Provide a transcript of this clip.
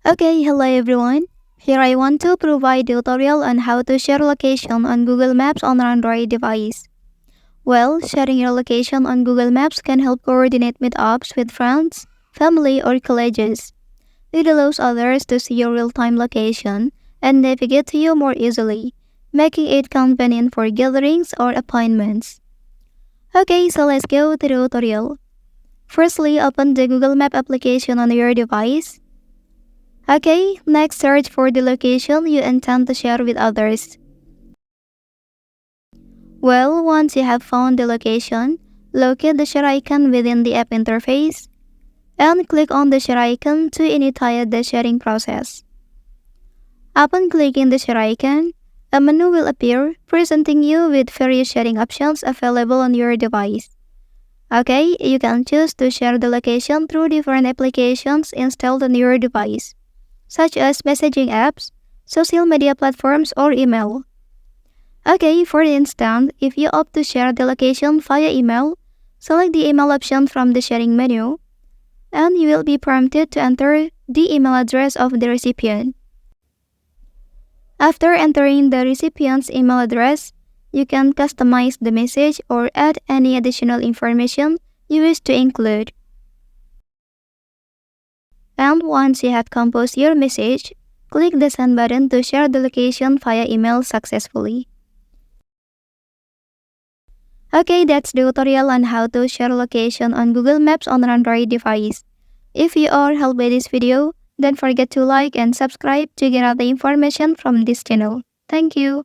Okay, hello everyone. Here I want to provide a tutorial on how to share location on Google Maps on an Android device. Well, sharing your location on Google Maps can help coordinate meetups with friends, family, or colleagues. It allows others to see your real-time location and navigate to you more easily, making it convenient for gatherings or appointments. Okay, so let's go to the tutorial. Firstly, open the Google Map application on your device. Okay, next search for the location you intend to share with others. Well, once you have found the location, locate the share icon within the app interface and click on the share icon to initiate the sharing process. Upon clicking the share icon, a menu will appear presenting you with various sharing options available on your device. Okay, you can choose to share the location through different applications installed on your device, such as messaging apps, social media platforms, or email. Okay, for instance, if you opt to share the location via email, select the email option from the sharing menu, and you will be prompted to enter the email address of the recipient. After entering the recipient's email address, you can customize the message or add any additional information you wish to include. And once you have composed your message, click the send button to share the location via email successfully. Okay, that's the tutorial on how to share location on Google Maps on an Android device. If you are helped by this video, don't forget to like and subscribe to get other information from this channel. Thank you.